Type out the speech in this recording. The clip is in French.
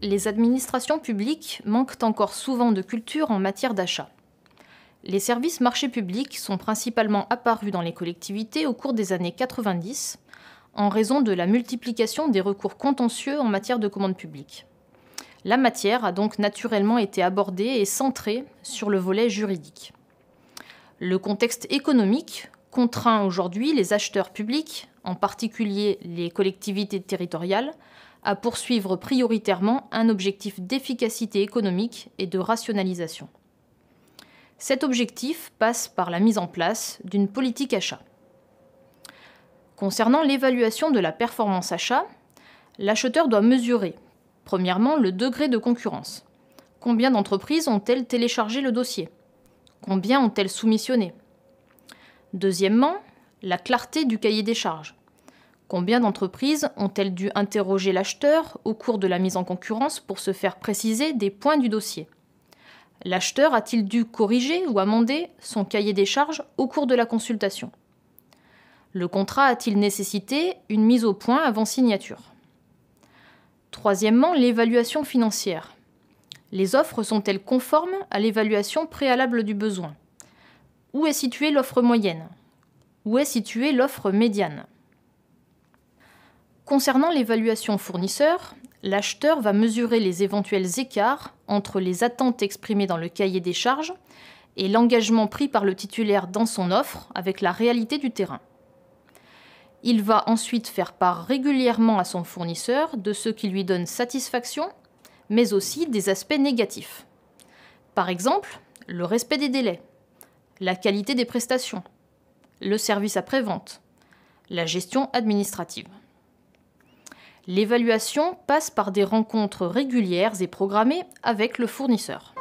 les administrations publiques manquent encore souvent de culture en matière d'achat. Les services marchés publics sont principalement apparus dans les collectivités au cours des années 90 en raison de la multiplication des recours contentieux en matière de commande publique. La matière a donc naturellement été abordée et centrée sur le volet juridique. Le contexte économique contraint aujourd'hui les acheteurs publics, en particulier les collectivités territoriales, à poursuivre prioritairement un objectif d'efficacité économique et de rationalisation. Cet objectif passe par la mise en place d'une politique achat. Concernant l'évaluation de la performance achat, l'acheteur doit mesurer, premièrement, le degré de concurrence. Combien d'entreprises ont-elles téléchargé le dossier? Combien ont-elles soumissionné? Deuxièmement, la clarté du cahier des charges. Combien d'entreprises ont-elles dû interroger l'acheteur au cours de la mise en concurrence pour se faire préciser des points du dossier? L'acheteur a-t-il dû corriger ou amender son cahier des charges au cours de la consultation? Le contrat a-t-il nécessité une mise au point avant signature? Troisièmement, l'évaluation financière. Les offres sont-elles conformes à l'évaluation préalable du besoin? Où est située l'offre moyenne? Où est située l'offre médiane? Concernant l'évaluation fournisseur, l'acheteur va mesurer les éventuels écarts entre les attentes exprimées dans le cahier des charges et l'engagement pris par le titulaire dans son offre avec la réalité du terrain. Il va ensuite faire part régulièrement à son fournisseur de ce qui lui donne satisfaction, mais aussi des aspects négatifs. Par exemple, le respect des délais, la qualité des prestations, le service après-vente, la gestion administrative. L'évaluation passe par des rencontres régulières et programmées avec le fournisseur.